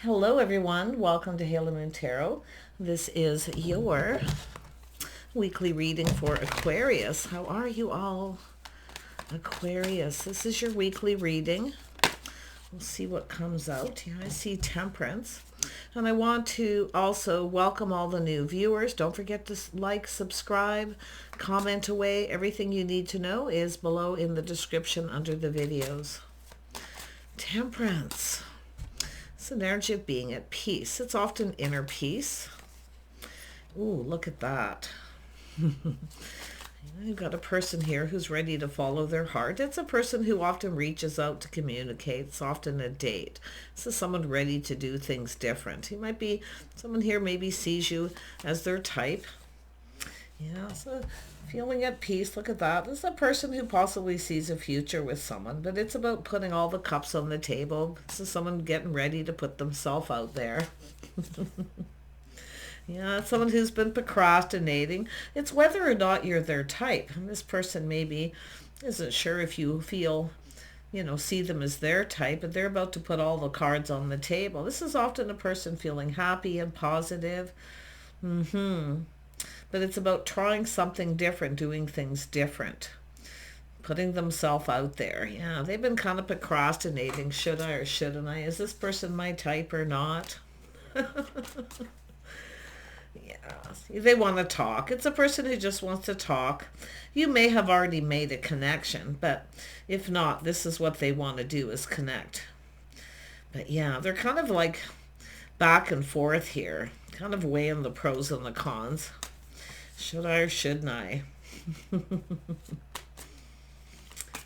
Hello everyone, welcome to Halo Moon Tarot. This is your weekly reading for Aquarius. How are you all? Aquarius, this is your weekly reading. We'll see what comes out. Yeah, I see Temperance. And I want to also welcome all the new viewers. Don't forget to like, subscribe, comment away. Everything you need to know is below in the description under the videos. Temperance. It's an energy of being at peace. It's often inner peace. Ooh, look at that. You've got a person here who's ready to follow their heart. It's a person who often reaches out to communicate. It's often a date. This is someone ready to do things different. He might be, someone here maybe sees you as their type. Yeah, so feeling at peace, look at that. This is a person who possibly sees a future with someone, but it's about putting all the cups on the table. This is someone getting ready to put themselves out there. Yeah, it's someone who's been procrastinating. It's whether or not you're their type. And this person maybe isn't sure if you feel, see them as their type, but they're about to put all the cards on the table. This is often a person feeling happy and positive. But it's about trying something different, doing things different, putting themselves out there. Yeah, they've been kind of procrastinating. Should I or shouldn't I? Is this person my type or not? Yeah, they want to talk. It's a person who just wants to talk. You may have already made a connection, but if not, this is what they want to do, is connect. But yeah, they're kind of like back and forth here, kind of weighing the pros and the cons. Should I or shouldn't I?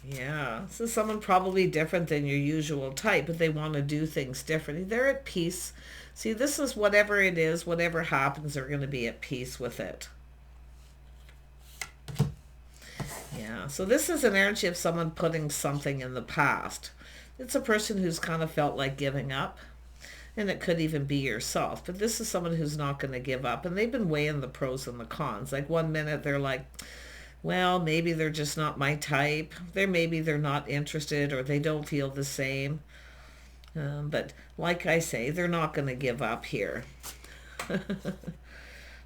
Yeah, this is someone probably different than your usual type, but they want to do things differently. They're at peace. See, this is whatever it is, whatever happens, they're going to be at peace with it. Yeah, so this is an energy of someone putting something in the past. It's a person who's kind of felt like giving up. And it could even be yourself. But this is someone who's not going to give up. And they've been weighing the pros and the cons. Like one minute they're like, well, maybe they're just not my type. Maybe they're not interested, or they don't feel the same. But like I say, they're not going to give up here.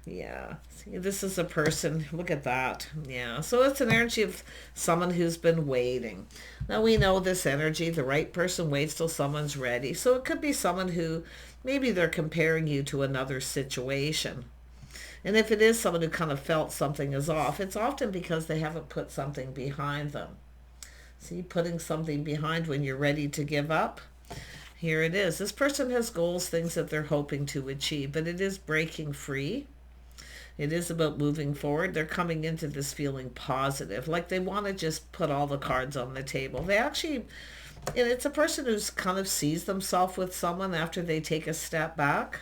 Yeah. See, this is a person. Look at that. Yeah. So it's an energy of someone who's been waiting. Now we know this energy, the right person waits till someone's ready. So it could be someone who maybe they're comparing you to another situation. And if it is someone who kind of felt something is off, it's often because they haven't put something behind them. See, putting something behind when you're ready to give up. Here it is. This person has goals, things that they're hoping to achieve, but it is breaking free. It is about moving forward. They're coming into this feeling positive, like they want to just put all the cards on the table. They actually, and it's a person who's kind of sees themselves with someone after they take a step back.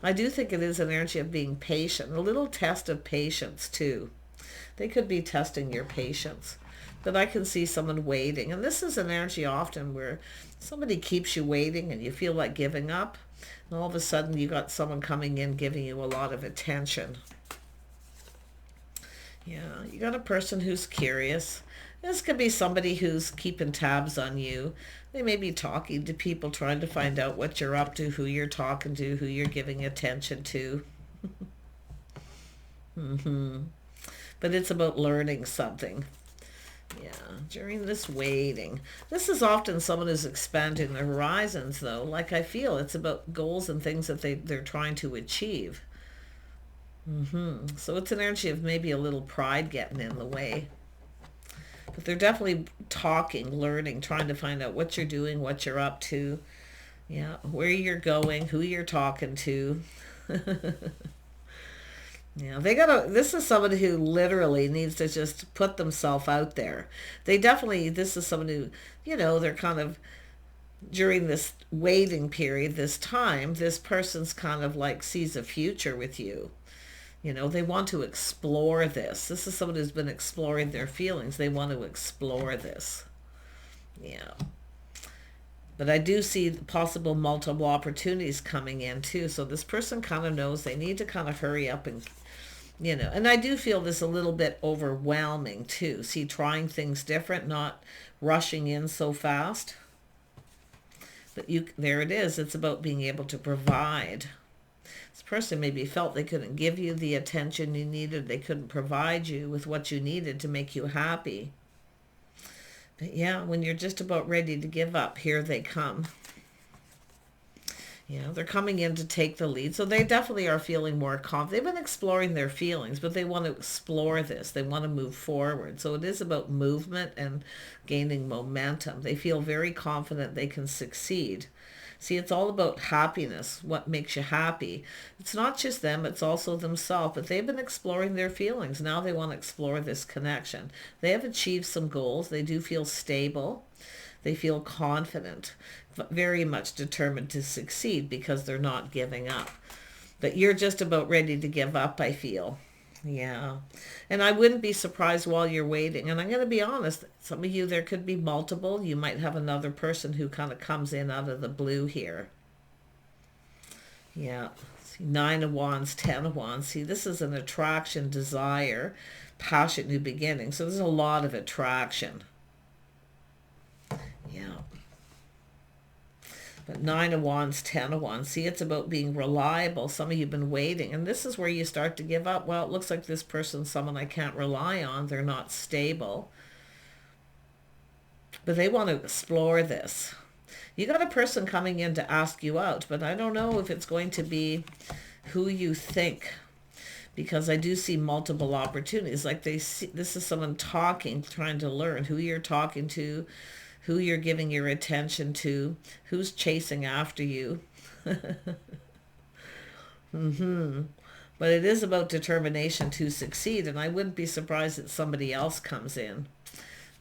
I do think it is an energy of being patient, a little test of patience too. They could be testing your patience, but I can see someone waiting. And this is an energy often where somebody keeps you waiting and you feel like giving up. And all of a sudden you got someone coming in giving you a lot of attention. Yeah, you got a person who's curious. This could be somebody who's keeping tabs on you. They may be talking to people, trying to find out what you're up to, who you're talking to, who you're giving attention to. But it's about learning something. Yeah, during this waiting. This is often someone who's expanding their horizons, though. Like I feel it's about goals and things that they're trying to achieve. So it's an energy of maybe a little pride getting in the way. But they're definitely talking, learning, trying to find out what you're doing, what you're up to. Yeah, where you're going, who you're talking to. Yeah, this is somebody who literally needs to just put themselves out there. This is someone who, they're kind of, during this waiting period, this time, this person's kind of like sees a future with you. They want to explore this. This is someone who's been exploring their feelings. They want to explore this. Yeah. But I do see possible multiple opportunities coming in too. So this person kind of knows they need to kind of hurry up and, and I do feel this a little bit overwhelming too. See, trying things different, not rushing in so fast. But there it is. It's about being able to provide. This person maybe felt they couldn't give you the attention you needed. They couldn't provide you with what you needed to make you happy. But yeah, when you're just about ready to give up, here they come. Yeah, they're coming in to take the lead. So they definitely are feeling more confident. They've been exploring their feelings, but they want to explore this. They want to move forward. So it is about movement and gaining momentum. They feel very confident they can succeed. See, it's all about happiness, what makes you happy. It's not just them, it's also themselves. But they've been exploring their feelings. Now they want to explore this connection. They have achieved some goals. They do feel stable. They feel confident, very much determined to succeed because they're not giving up. But you're just about ready to give up, I feel. Yeah. And I wouldn't be surprised while you're waiting. And I'm going to be honest, some of you, there could be multiple. You might have another person who kind of comes in out of the blue here. Yeah. See, 9 of Wands, 10 of Wands. See, this is an attraction, desire, passion, new beginning. So there's a lot of attraction. Yeah. But 9 of Wands, 10 of Wands. See, it's about being reliable. Some of you have been waiting. And this is where you start to give up. Well, it looks like this person's someone I can't rely on. They're not stable. But they want to explore this. You got a person coming in to ask you out. But I don't know if it's going to be who you think. Because I do see multiple opportunities. Like they see, this is someone talking, trying to learn who you're talking to, who you're giving your attention to, who's chasing after you. But it is about determination to succeed, and I wouldn't be surprised if somebody else comes in.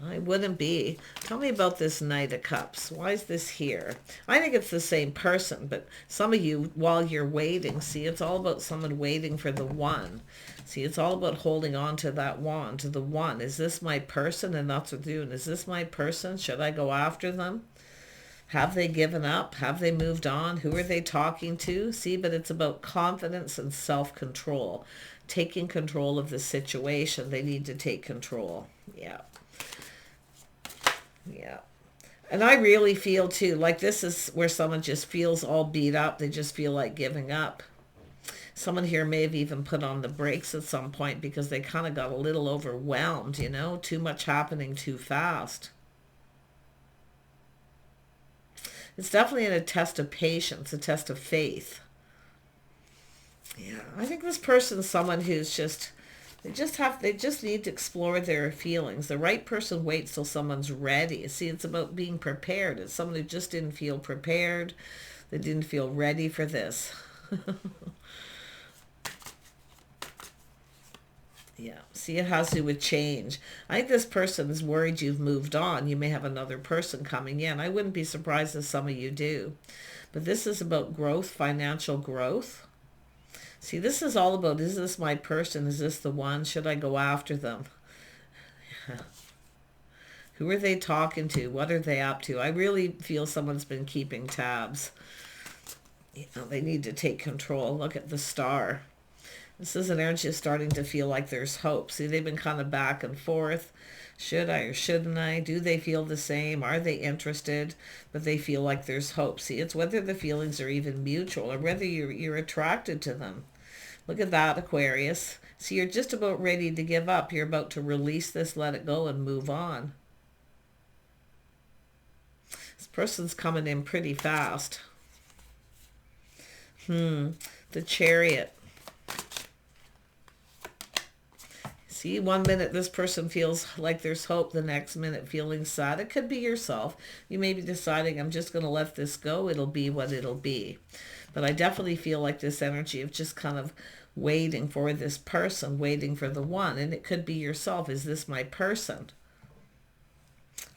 I wouldn't be. Tell me about this Knight of Cups. Why is this here? I think it's the same person, but some of you, while you're waiting, see, it's all about someone waiting for the one. See, it's all about holding on to that wand, to the one. Is this my person? And that's what they're doing. Is this my person? Should I go after them? Have they given up? Have they moved on? Who are they talking to? See, but it's about confidence and self-control. Taking control of the situation. They need to take control. Yeah. Yeah. And I really feel too, like this is where someone just feels all beat up. They just feel like giving up. Someone here may have even put on the brakes at some point because they kind of got a little overwhelmed, you know, too much happening too fast. It's definitely a test of patience, a test of faith. Yeah, I think this person's someone who's just, they just need to explore their feelings. The right person waits till someone's ready. See, it's about being prepared. It's someone who just didn't feel prepared. They didn't feel ready for this. Yeah, see, it has to do with change. I think this person is worried you've moved on. You may have another person coming in. I wouldn't be surprised if some of you do. But this is about growth, financial growth. See, this is all about, is this my person? Is this the one? Should I go after them? Who are they talking to? What are they up to? I really feel someone's been keeping tabs. You know, they need to take control. Look at the Star. This is an energy starting to feel like there's hope. See, they've been kind of back and forth. Should I or shouldn't I? Do they feel the same? Are they interested? But they feel like there's hope. See, it's whether the feelings are even mutual or whether you're attracted to them. Look at that, Aquarius. See, you're just about ready to give up. You're about to release this, let it go, and move on. This person's coming in pretty fast. The Chariot. See, 1 minute this person feels like there's hope, the next minute feeling sad. It could be yourself. You may be deciding, I'm just going to let this go. It'll be what it'll be. But I definitely feel like this energy of just kind of waiting for this person, waiting for the one. And it could be yourself. Is this my person?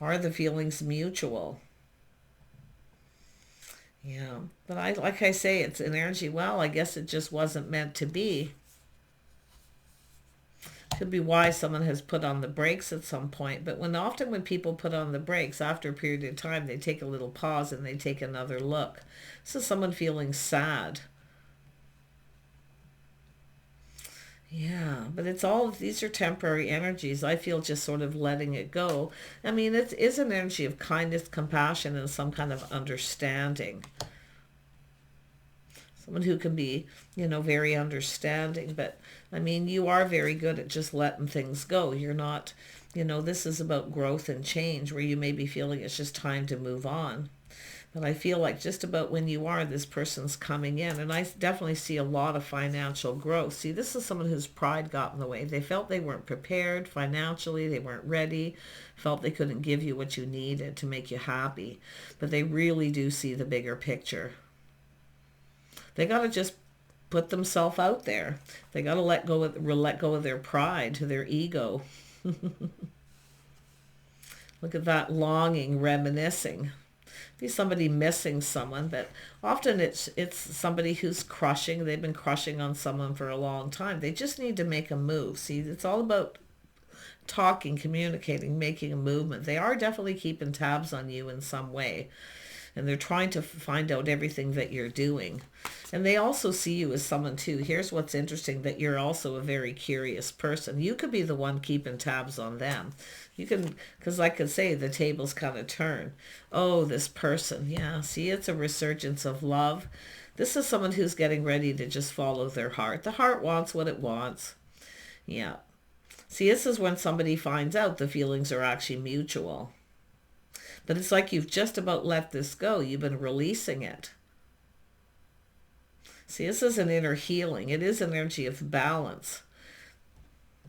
Are the feelings mutual? Yeah. But like I say, it's an energy, well, I guess it just wasn't meant to be. Could be why someone has put on the brakes at some point. But often when people put on the brakes, after a period of time, they take a little pause and they take another look. This is someone feeling sad. Yeah, but it's all, these are temporary energies. I feel just sort of letting it go. I mean, it is an energy of kindness, compassion, and some kind of understanding. Someone who can be, very understanding. But, I mean, you are very good at just letting things go. You're not, this is about growth and change where you may be feeling it's just time to move on. But I feel like just about when you are, this person's coming in. And I definitely see a lot of financial growth. See, this is someone whose pride got in the way. They felt they weren't prepared financially. They weren't ready. Felt they couldn't give you what you needed to make you happy. But they really do see the bigger picture. They got to just put themselves out there. They got to let go of their pride, their ego. Look at that longing, reminiscing. Be somebody missing someone, but often it's somebody who's crushing. They've been crushing on someone for a long time. They just need to make a move. See, it's all about talking, communicating, making a movement. They are definitely keeping tabs on you in some way, and they're trying to find out everything that you're doing. And they also see you as someone too. Here's what's interesting, that you're also a very curious person. You could be the one keeping tabs on them. You can, because I could say the tables kind of turn. Oh, this person. Yeah, see, it's a resurgence of love. This is someone who's getting ready to just follow their heart. The heart wants what it wants. Yeah. See, this is when somebody finds out the feelings are actually mutual. But it's like you've just about let this go. You've been releasing it. See, this is an inner healing. It is an energy of balance.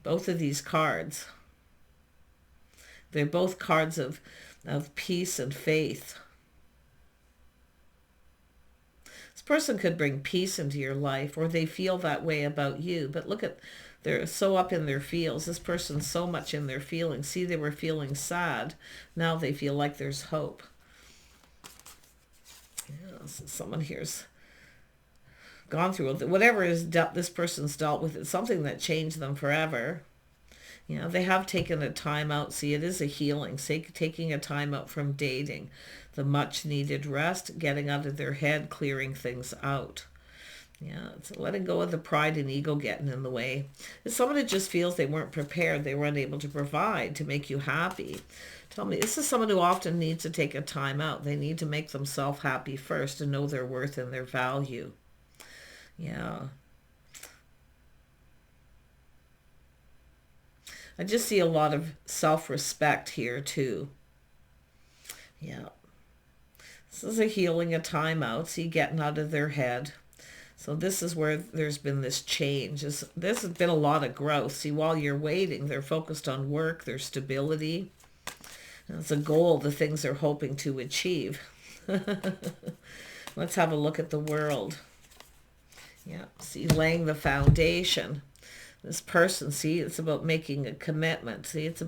Both of these cards. They're both cards of peace and faith. This person could bring peace into your life, or they feel that way about you. But look at, they're so up in their feels. This person's so much in their feelings. See, they were feeling sad. Now they feel like there's hope. Yeah, so someone here's gone through whatever this person's dealt with. It's something that changed them forever. They have taken a time out. See, it is a healing. Say, taking a time out from dating, the much needed rest, getting out of their head, clearing things out. Yeah, it's letting go of the pride and ego getting in the way. It's someone who just feels they weren't prepared. They were unable to provide to make you happy. Tell me, this is someone who often needs to take a time out. They need to make themselves happy first and know their worth and their value. Yeah. I just see a lot of self-respect here too. Yeah. This is a healing, a time out. See, getting out of their head. So this is where there's been this change. This has been a lot of growth. See, while you're waiting, they're focused on work, their stability. And it's a goal, the things they're hoping to achieve. Let's have a look at the world. Yeah, see, laying the foundation. This person, see, it's about making a commitment. See, it's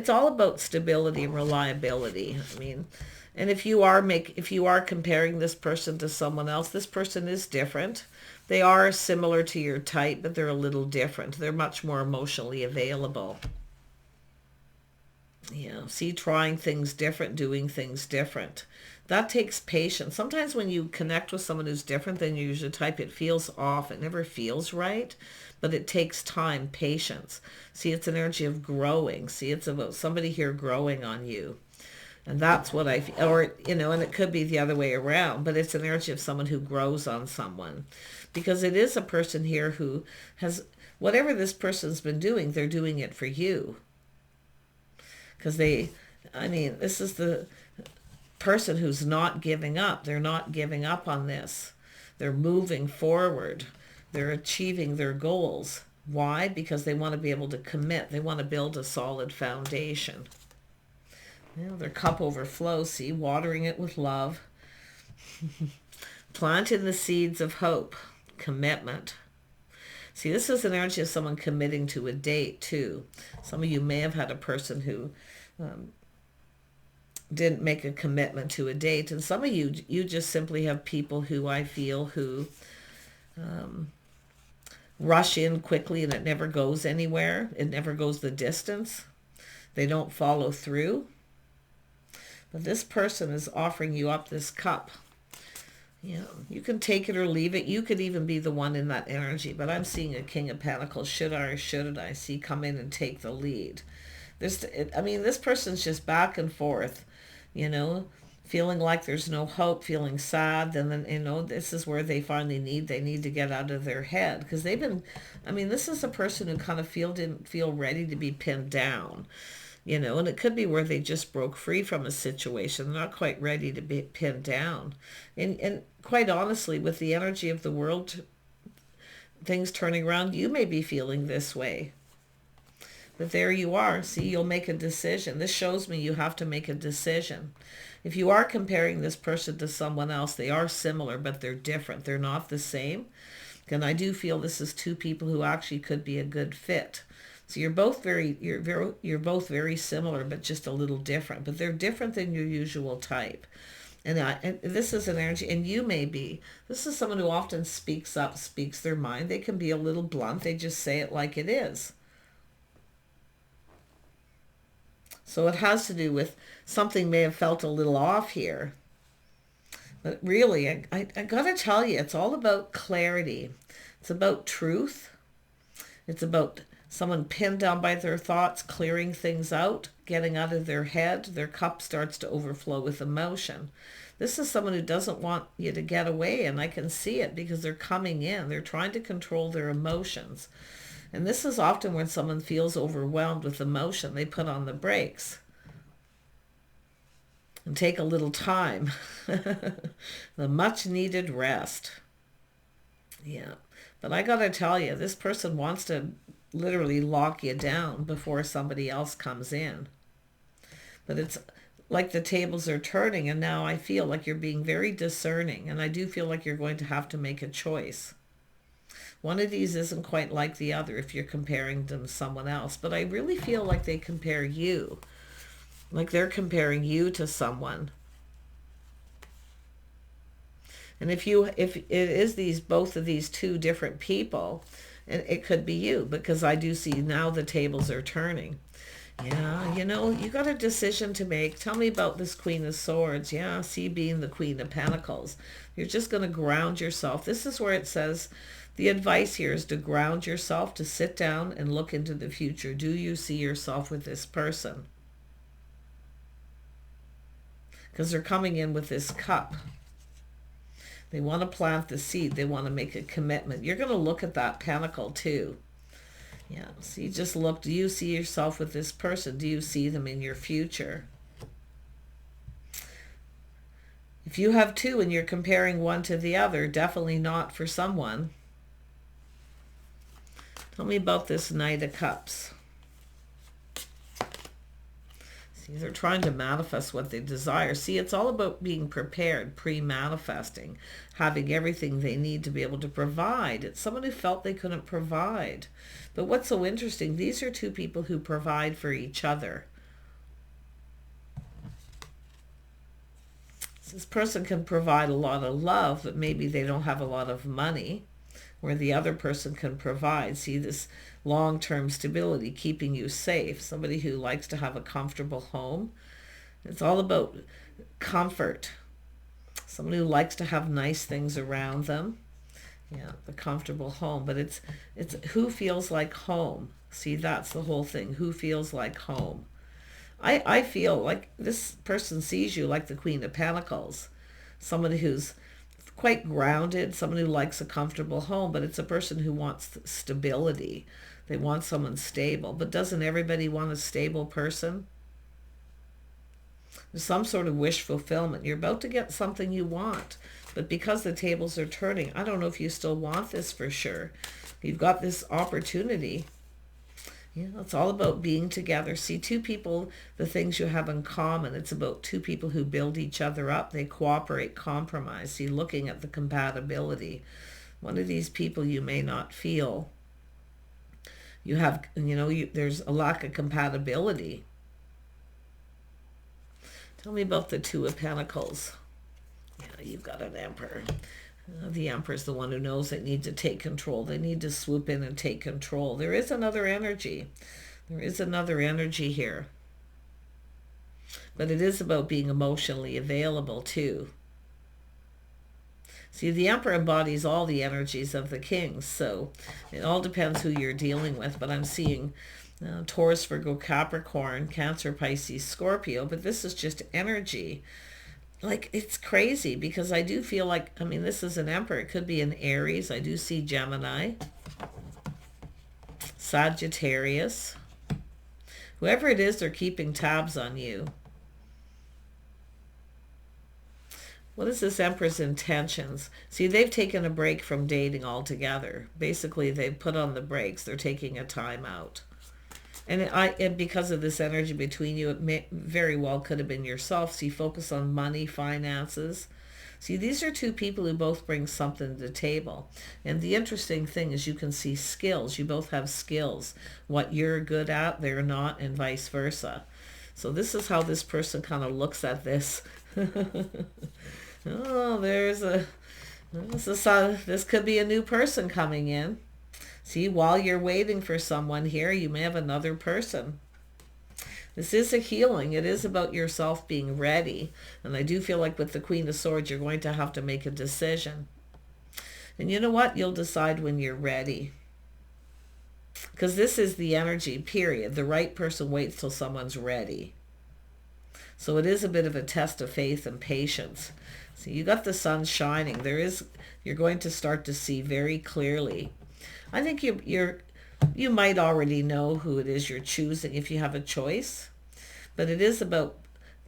all about stability and reliability. I mean, and if you are comparing this person to someone else, this person is different. They are similar to your type, but they're a little different. They're much more emotionally available. Yeah, see, trying things different, doing things different. That takes patience. Sometimes when you connect with someone who's different than your usual type, it feels off. It never feels right, but it takes time, patience. See, it's an energy of growing. See, it's about somebody here growing on you. And that's what I feel, or, and it could be the other way around, but it's an energy of someone who grows on someone. Because it is a person here who has, whatever this person's been doing, they're doing it for you. Because this is the person who's not giving up. They're not giving up on this. They're moving forward. They're achieving their goals. Why? Because they want to be able to commit. They want to build a solid foundation. Their cup overflows. See, watering it with love. Planting the seeds of hope. Commitment. See, this is an energy of someone committing to a date too. Some of you may have had a person who didn't make a commitment to a date. And some of you just simply have people who I feel who rush in quickly and it never goes anywhere. It never goes the distance. They don't follow through. But this person is offering you up this cup. Yeah, you can take it or leave it. You could even be the one in that energy, but I'm seeing a King of Pentacles. Should I or shouldn't I see come in and take the lead? I mean, this person's just back and forth, you know, feeling like there's no hope, feeling sad. Then, you know, this is where they need to get out of their head because they've been, I mean, this is a person who kind of didn't feel ready to be pinned down, you know, and it could be where they just broke free from a situation, not quite ready to be pinned down. And quite honestly, with the energy of the world, things turning around, you may be feeling this way. But there you are. See, you'll make a decision. This shows me you have to make a decision. If you are comparing this person to someone else, they are similar, but they're different. They're not the same. And I do feel this is two people who actually could be a good fit. So you're both very similar, but just a little different. But they're different than your usual type. And this is an energy, and you may be. This is someone who often speaks up, speaks their mind. They can be a little blunt. They just say it like it is. So it has to do with something may have felt a little off here. But really, I got to tell you, it's all about clarity. It's about truth. It's about someone pinned down by their thoughts, clearing things out, getting out of their head. Their cup starts to overflow with emotion. This is someone who doesn't want you to get away, and I can see it because they're coming in. They're trying to control their emotions. And this is often when someone feels overwhelmed with emotion, they put on the brakes and take a little time. The much needed rest. Yeah. But I got to tell you, this person wants to literally lock you down before somebody else comes in. But it's like the tables are turning, and now I feel like you're being very discerning, and I do feel like you're going to have to make a choice. One of these isn't quite like the other if you're comparing them to someone else, but I really feel like they compare you. Like they're comparing you to someone. And if it is both of these two different people, and it could be you, because I do see now the tables are turning. Yeah, you know, you got a decision to make. Tell me about this Queen of Swords. Yeah, see, being the Queen of Pentacles. You're just going to ground yourself. This is where it says the advice here is to ground yourself, to sit down and look into the future. Do you see yourself with this person? Because they're coming in with this cup. They want to plant the seed. They want to make a commitment. You're going to look at that pentacle too. Yeah, see, just look. Do you see yourself with this person? Do you see them in your future? If you have two and you're comparing one to the other, definitely not for someone. Tell me about this Knight of Cups. See, they're trying to manifest what they desire. See, it's all about being prepared, pre-manifesting, having everything they need to be able to provide. It's someone who felt they couldn't provide. But what's so interesting, these are two people who provide for each other. This person can provide a lot of love, but maybe they don't have a lot of money, where the other person can provide. See, this long-term stability, keeping you safe. Somebody who likes to have a comfortable home. It's all about comfort. Someone who likes to have nice things around them. Yeah, the comfortable home. But it's who feels like home. See, that's the whole thing. Who feels like home? I feel like this person sees you like the Queen of Pentacles. Somebody who's quite grounded, someone who likes a comfortable home, but it's a person who wants stability. They want someone stable. But doesn't everybody want a stable person? There's some sort of wish fulfillment. You're about to get something you want. But because the tables are turning, I don't know if you still want this for sure. You've got this opportunity. Yeah, it's all about being together. See, two people, the things you have in common, it's about two people who build each other up. They cooperate, compromise. See, looking at the compatibility. One of these people you may not feel. You have, there's a lack of compatibility. Tell me about the Two of Pentacles. Yeah, you've got an Emperor. The Emperor is the one who knows they need to take control. They need to swoop in and take control. There is another energy. There is another energy here. But it is about being emotionally available too. See, the Emperor embodies all the energies of the kings, so it all depends who you're dealing with. But I'm seeing Taurus, Virgo, Capricorn, Cancer, Pisces, Scorpio, but this is just energy. Like, it's crazy because I do feel like, I mean, this is an Emperor. It could be an Aries. I do see Gemini, Sagittarius. Whoever it is, they're keeping tabs on you. What is this Emperor's intentions? See, they've taken a break from dating altogether. Basically, they've put on the brakes. They're taking a time out. And because of this energy between you, it very well could have been yourself. See, focus on money, finances. See, these are two people who both bring something to the table. And the interesting thing is you can see skills. You both have skills. What you're good at, they're not, and vice versa. So this is how this person kind of looks at this. Oh, this could be a new person coming in. See, while you're waiting for someone here, you may have another person. This is a healing. It is about yourself being ready. And I do feel like with the Queen of Swords, you're going to have to make a decision. And you know what? You'll decide when you're ready. Because this is the energy, period. The right person waits till someone's ready. So it is a bit of a test of faith and patience. So you got the sun shining. You're going to start to see very clearly. I think you might already know who it is you're choosing if you have a choice. But it is about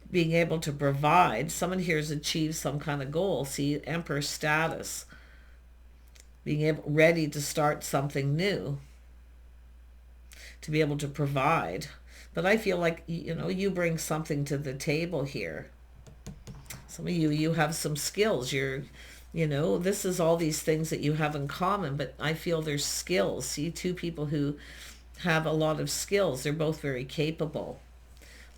being able to provide. Someone here has achieved some kind of goal. See, Emperor status. Being ready to start something new. To be able to provide. But I feel like, you bring something to the table here. Some of you have some skills. This is all these things that you have in common, but I feel there's skills. See, two people who have a lot of skills. They're both very capable.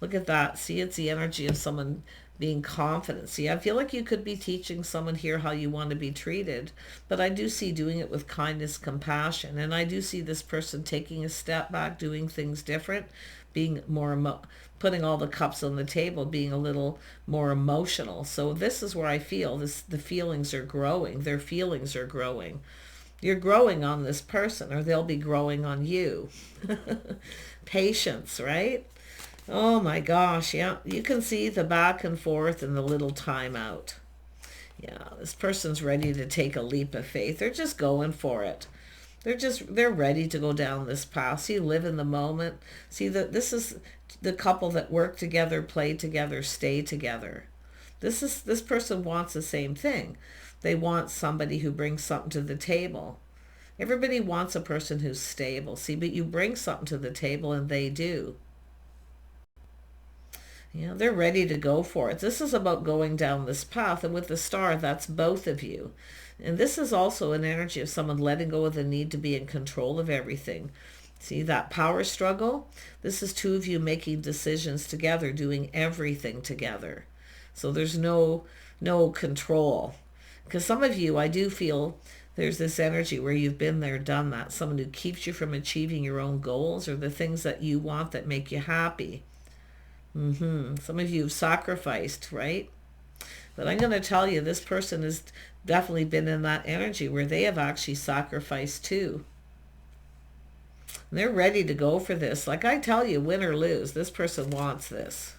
Look at that. See, it's the energy of someone being confident. See, I feel like you could be teaching someone here how you want to be treated, but I do see doing it with kindness, compassion, and I do see this person taking a step back, doing things different, being more putting all the cups on the table, being a little more emotional. So this is where I feel the feelings are growing. Their feelings are growing. You're growing on this person, or they'll be growing on you. Patience, right? Oh my gosh, yeah. You can see the back and forth and the little time out. Yeah, this person's ready to take a leap of faith. They're just going for it. They're ready to go down this path. See, live in the moment. See, this is the couple that work together, play together, stay together. This person wants the same thing. They want somebody who brings something to the table. Everybody wants a person who's stable. See, but you bring something to the table and they do. Yeah, they're ready to go for it. This is about going down this path. And with the star, that's both of you. And this is also an energy of someone letting go of the need to be in control of everything. See that power struggle? This is two of you making decisions together, doing everything together. So there's no control. Because some of you, I do feel there's this energy where you've been there, done that. Someone who keeps you from achieving your own goals or the things that you want that make you happy. Some of you have sacrificed, right? But I'm going to tell you, this person has definitely been in that energy where they have actually sacrificed too. And they're ready to go for this. Like I tell you, win or lose, this person wants this.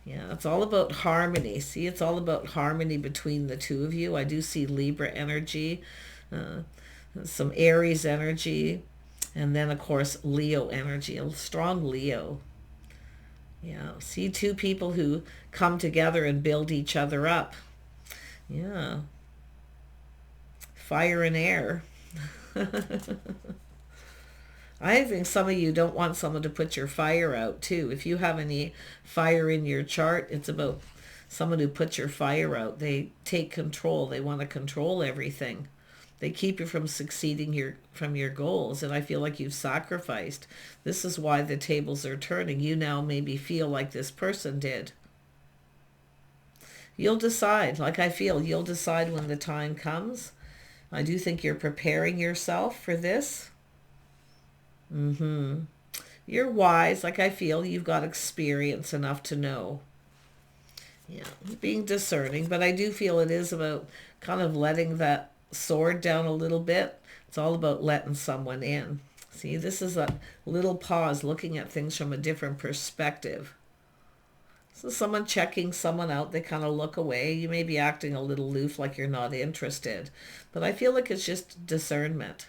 Yeah, it's all about harmony. See, it's all about harmony between the two of you. I do see Libra energy, some Aries energy, and then, of course, Leo energy, a strong Leo. Yeah, see two people who come together and build each other up. Yeah. Fire and air. I think some of you don't want someone to put your fire out too. If you have any fire in your chart, it's about someone who puts your fire out. They take control. They want to control everything. They keep you from succeeding from your goals. And I feel like you've sacrificed. This is why the tables are turning. You now maybe feel like this person did. You'll decide. Like I feel, you'll decide when the time comes. I do think you're preparing yourself for this. You're wise. Like I feel, you've got experience enough to know. Yeah, being discerning, but I do feel it is about kind of letting that sword down a little bit. It's all about letting someone in. See, this is a little pause, looking at things from a different perspective. So someone checking someone out, they kind of look away. You may be acting a little aloof, like you're not interested. But I feel like it's just discernment.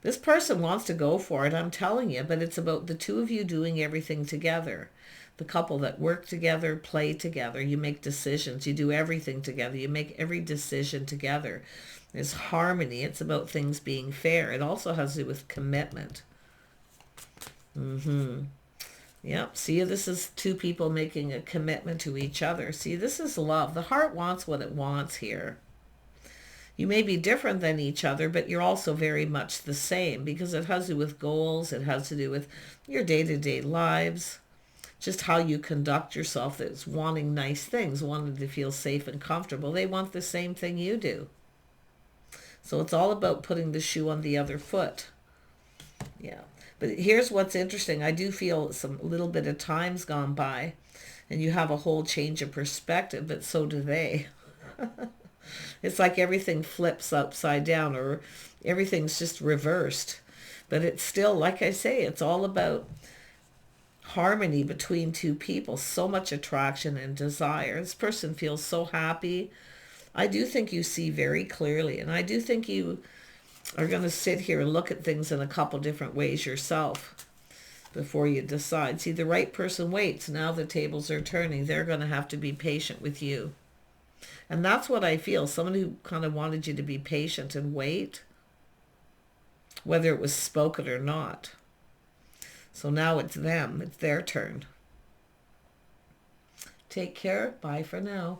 This person wants to go for it, I'm telling you, but it's about the two of you doing everything together. The couple that work together, play together, you make decisions, you do everything together, you make every decision together. There's harmony. It's about things being fair. It also has to do with commitment. Yep. See, this is two people making a commitment to each other. See, this is love. The heart wants what it wants here. You may be different than each other, but you're also very much the same, because it has to do with goals. It has to do with your day-to-day lives, just how you conduct yourself. That's wanting nice things, wanting to feel safe and comfortable. They want the same thing you do. So it's all about putting the shoe on the other foot. Yeah. But here's what's interesting. I do feel some little bit of time's gone by and you have a whole change of perspective, but so do they. It's like everything flips upside down, or everything's just reversed. But it's still, like I say, it's all about harmony between two people. So much attraction and desire. This person feels so happy. I do think you see very clearly, and I do think you are going to sit here and look at things in a couple different ways yourself before you decide. See, the right person waits. Now the tables are turning. They're going to have to be patient with you. And that's what I feel. Someone who kind of wanted you to be patient and wait, whether it was spoken or not. So now it's them. It's their turn. Take care. Bye for now.